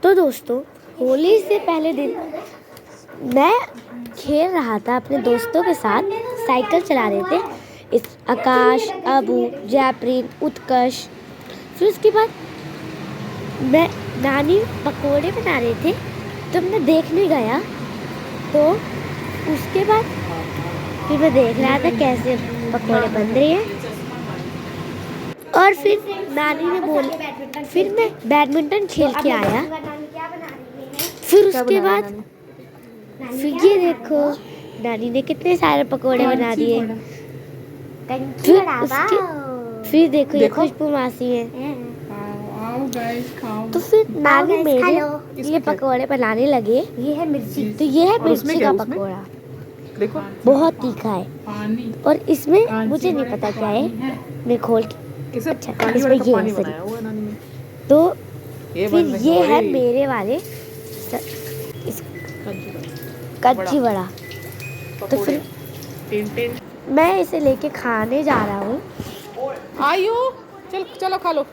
तो दोस्तों, होली से पहले दिन मैं खेल रहा था अपने दोस्तों के साथ। साइकिल चला रहे थे इस आकाश, अबू, जयप्रीत, उत्कर्ष। फिर उसके बाद मैं नानी पकोड़े बना रहे थे तो मैं देखने गया। तो उसके बाद फिर मैं देख रहा था कैसे पकोड़े बन रहे हैं। और फिर नानी ने बोला, फिर मैं बैडमिंटन खेल के आया। फिर उसके बाद फिर ये देखो नानी ने कितने सारे पकोड़े बना दिए। फिर देखो ये खुशबू मासी है। तो फिर नानी मेरे ये पकोड़े बनाने लगे। ये है मिर्ची, तो ये है मिर्ची का पकोड़ा। देखो बहुत तीखा है और इसमें मुझे नहीं पता क्या है। मैं खोल के अच्छा इसमें ये है। तो फिर ये है मेरे वाले कच्ची बड़ा। तो फिर मैं इसे लेके खाने जा रहा हूँ। आयु चलो खा लो।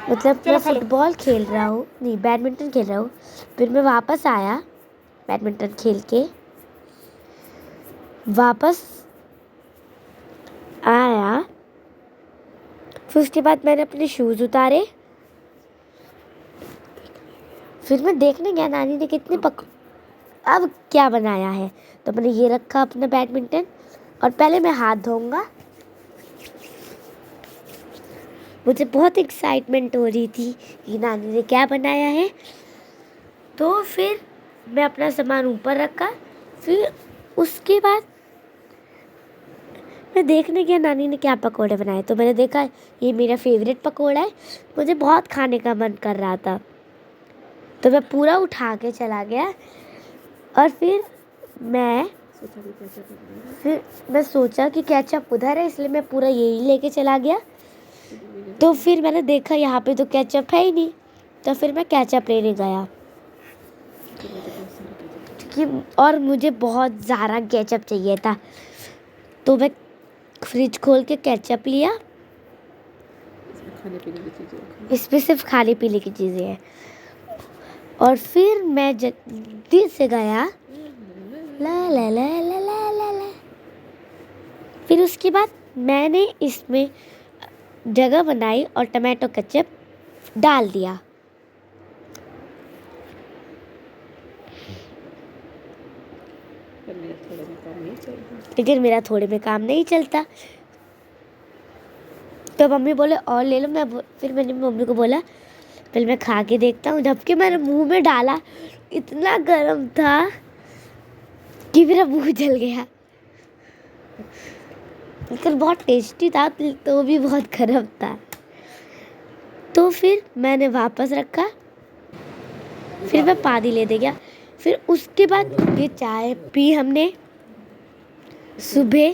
मतलब मैं फुटबॉल खेल रहा हूँ, नहीं बैडमिंटन खेल रहा हूँ। फिर मैं वापस आया बैडमिंटन खेल के। वापस आया फिर उसके बाद मैंने अपने शूज़ उतारे। फिर मैं देखने गया नानी ने कितने अब क्या बनाया है। तो मैंने ये रखा अपना बैडमिंटन और पहले मैं हाथ धोऊंगा। मुझे बहुत एक्साइटमेंट हो रही थी कि नानी ने क्या बनाया है। तो फिर मैं अपना सामान ऊपर रखा। फिर उसके बाद मैं देखने गया नानी ने क्या पकोड़े बनाए। तो मैंने देखा ये मेरा फेवरेट पकोड़ा है। मुझे बहुत खाने का मन कर रहा था तो मैं पूरा उठा के चला गया। और फिर मैं सोचा कि केचप उधर है, इसलिए मैं पूरा यही लेके चला गया। तो फिर मैंने देखा यहाँ पे तो केचप है ही नहीं। तो फिर मैं केचप लेने गया और मुझे बहुत ज़्यादा केचप चाहिए था। तो मैं फ्रिज खोल के केचप लिया। इसमें सिर्फ खाने पीने की चीज़ें हैं। और फिर मैं जल्दी से गया ला ला ला ला ला ला ला। फिर उसके बाद मैंने इसमें जगह बनाई और टमाटो केचप डाल दिया। लेकिन मेरा थोड़े में काम नहीं चलता। तो मम्मी बोले और ले लो। फिर मैंने मम्मी को बोला पहले मैं खा के देखता हूँ। जबकि मैंने मुंह में डाला इतना गर्म था कि मेरा मुंह जल गया। लेकिन बहुत टेस्टी था तो भी बहुत गर्म था। तो फिर मैंने वापस रखा। फिर मैं पानी लेने गया। फिर उसके बाद ये चाय पी हमने सुबह।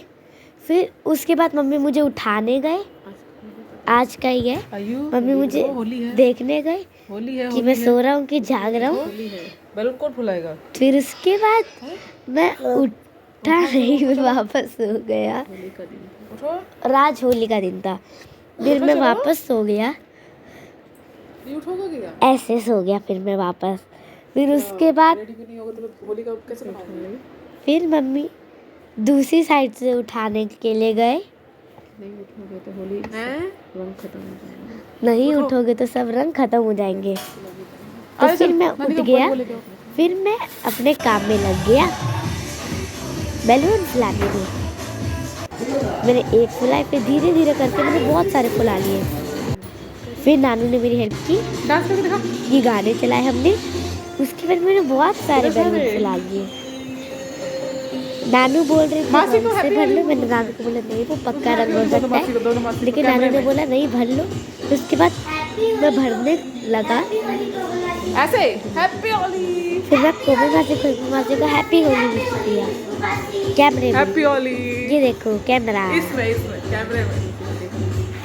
फिर उसके बाद मम्मी मुझे उठाने गए। आज का ही है। मम्मी मुझे देखने गए कि मैं सो रहा हूँ कि जाग रहा हूँ। कौन फुलाएगा। फिर उसके बाद मैं उठा नहीं, मैं वापस सो गया। राज होली का दिन था। फिर मैं वापस सो गया, ऐसे सो गया। फिर मैं वापस फिर उसके बाद फिर मम्मी दूसरी साइड से उठाने के लिए गए। नहीं उठोगे तो सब रंग खत्म हो जाएंगे। तो फिर मैं उठ गया। फिर मैं अपने काम में लग गया बैलून फुलाने में। मैंने एक फुलाए, फिर धीरे धीरे करके मैंने बहुत सारे फुला लिए। फिर नानू ने मेरी हेल्प की, डांस करके दिखा। ये गाने चलाए हमने। उसके बाद मैंने बहुत सारे बैलून फुला लिए। नानू बोल रहे थे से भर लो। मैंने नानू को बोला नहीं वो पक्का रंग हो सकता है, लेकिन नानू ने बोला नहीं भर लो। तो उसके बाद मैं भरने लगा ऐसे हैप्पी होली। फिर मैं कोमल मासी को हैप्पी होली विश किया कैमरे में। हैप्पी होली। ये देखो कैमरा इसमें कैमरे में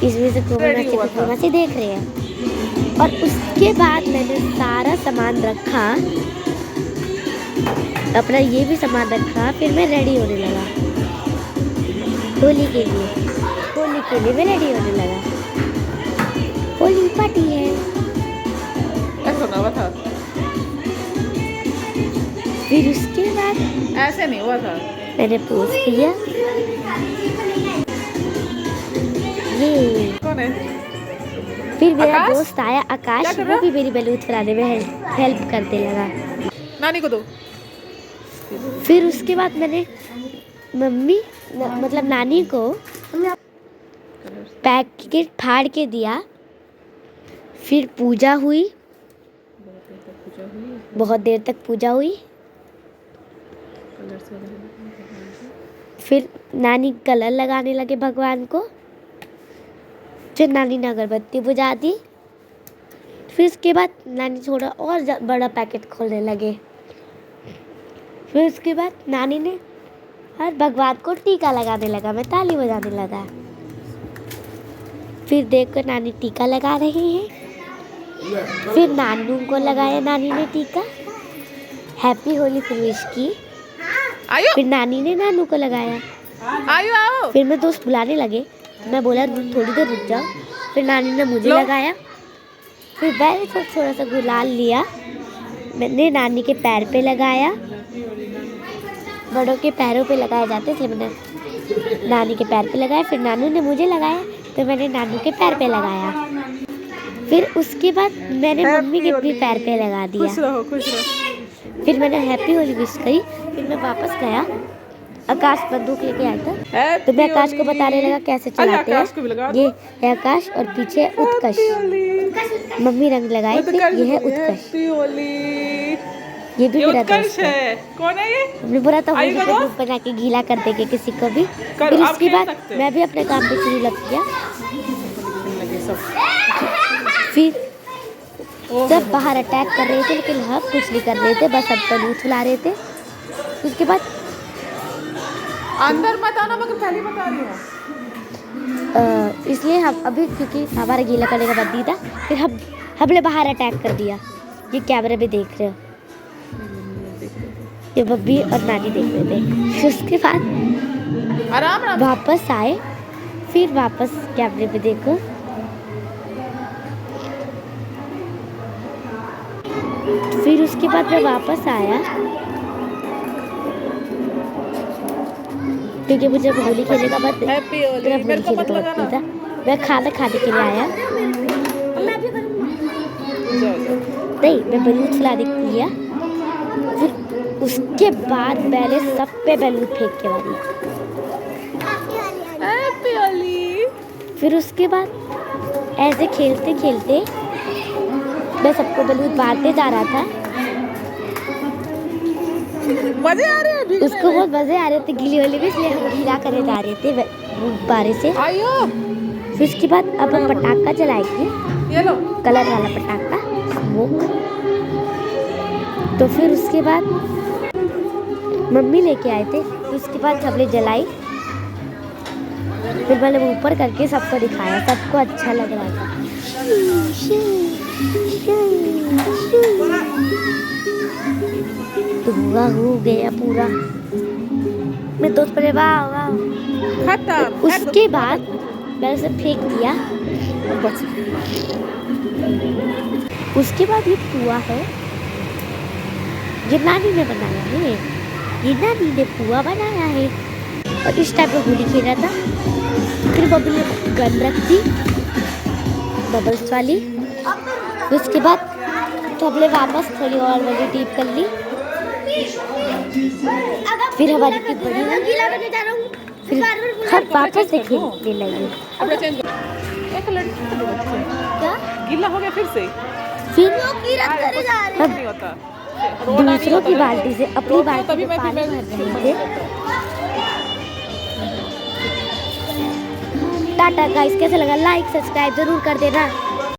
इसमें से कोमल मासी देख रहे हैं। और उसके बाद मैंने सारा सामान रखा, अपना ये भी सामान रखा। फिर मैं रेडी होने लगा होली के लिए मैं रेडी होने लगा। होली पार्टी है। ऐसा ना बता। फिर उसके बाद ऐसे नहीं हुआ था। मैंने पोज किया। ये कौन है? फिर मेरा आकाश? दोस्त आया आकाश, क्या कर वो रहा? भी मेरी बलून फुलाने में हेल्प करने लगा। नानी को दो। फिर उसके बाद मैंने मतलब नानी को पैकेट फाड़ के दिया। फिर पूजा हुई, बहुत देर तक पूजा हुई। फिर नानी कलर लगाने लगे भगवान को। फिर नानी ने अगरबत्ती बुझा दी। फिर उसके बाद नानी थोड़ा और बड़ा पैकेट खोलने लगे। फिर उसके बाद नानी ने हर भगवान को टीका लगाने लगा। मैं ताली बजाने लगा। फिर देखकर नानी टीका लगा रही हैं। फिर नानू को लगाया नानी ने टीका, हैप्पी होली फिर विश की। आयो फिर नानी ने नानू को लगाया। आयो आओ। फिर मैं दोस्त बुलाने लगे, मैं बोला थोड़ी देर रुक जाओ। फिर नानी ने मुझे लगाया। फिर मैंने थोड़ा सा गुलाल लिया, मैंने नानी के पैर पे लगाया। बड़ों के पैरों पे लगाए जाते थे, मैंने नानी के पैर पे लगाया। फिर नानू ने मुझे लगाया तो मैंने नानू के पैर पे लगाया। फिर उसके बाद मैंने मम्मी के भी पैर पे लगा दिया। खुश रहो, खुश रहो। फिर मैंने हैप्पी होली विश करी। फिर मैं वापस गया, आकाश बंदूक लेके आया था तो मैं आकाश को बताने लगा कैसे चलाते आकाश को भी लगा हैं। दो। ये है आकाश और पीछे उत्कर्ष। मम्मी रंग लगाए थे, ये है उत्कर्ष। हैप्पी होली। ये भी ये मेरा उत्कर्ष दोस्त है। है। कौन है ये? हमने बोला था आइए होली पे करो। ग्रुप बना के गीला कर देंगे किसी को भी। करो, फिर आप उसके खेल बाद सकते हो। मैं भी अपने काम पे शुरू लग गया। लगे सब। फिर सब बाहर अटैक कर रहे थे लेकिन हम कुछ नहीं कर रहे थे, बस हम बलून फुला रहे थे। उसके बाद अंदर मत आना, मगर पहले बता रही हूँ। इसलिए हम अभी क्योंकि हमारा गीला करने का बंदी था, फिर हमने बाहर अटैक कर दिया। ये कैमरे में देख रहे हो, ये बब्बी और नानी देख रहे थे। फिर उसके बाद आराम आराम। वापस आए, फिर वापस कैमरे पे देखो। फिर उसके बाद मैं वापस आया क्योंकि मुझे होली खेलने का बहुत हैप्पी होली। मेरा मेरे होली को खेलने मत का बहुत लगाना। नहीं था। मैं खाना खाने के लिए आया, जाओ जाओ। नहीं मैं बलून फुलाने लिया। फिर उसके बाद मैंने सब पे बैलून फेंक के मारी। हैप्पी होली। फिर उसके बाद ऐसे खेलते खेलते मैं सबको बैलून मारते जा रहा था। मजे आ रहे हैं भीगने उसको में। बहुत मजे आ रहे थे गीली होली में, इसलिए हम गीला करे जा रहे थे बारिश से। आयो फिर उसके बाद अब हम पटाखा जलाएंगे, ये लो। कलर वाला पटाखा, स्मोक। तो फिर उसके बाद मम्मी लेके आए थे, तो उसके बाद हमने जलाई। फिर मैंने ऊपर करके सबको दिखाया, सबको अच्छा लग रहा था। धुआं हो गया पूरा। मैं दोस्त पर वाह वाह। खत्म। उसके बाद मैंने उसे फेंक दिया। बस। उसके बाद ये पुआ है, ये नानी ने बनाया है। ये नानी ने पुआ बनाया है और इस टाइप का होली खेल रहा था। फिर बबली ने गन रख दी बबल्स वाली। उसके बाद तो हमने वापस थोड़ी और बड़ी टीप कर ली। फिर हमारी टीप बड़ी हुई। फिर हम वापस से खेलने लगे। कपड़ा चेंज कर। एक लड़की का बच्चा क्या? गीला हो गया फिर से। फिर हम नहीं होता। दूसरों की बाल्टी से अपनी बाल्टी तभी में मैं पानी फिर भर रहे थे। टाटा गाइस, कैसा लगा? लाइक सब्सक्राइब जरूर कर देना।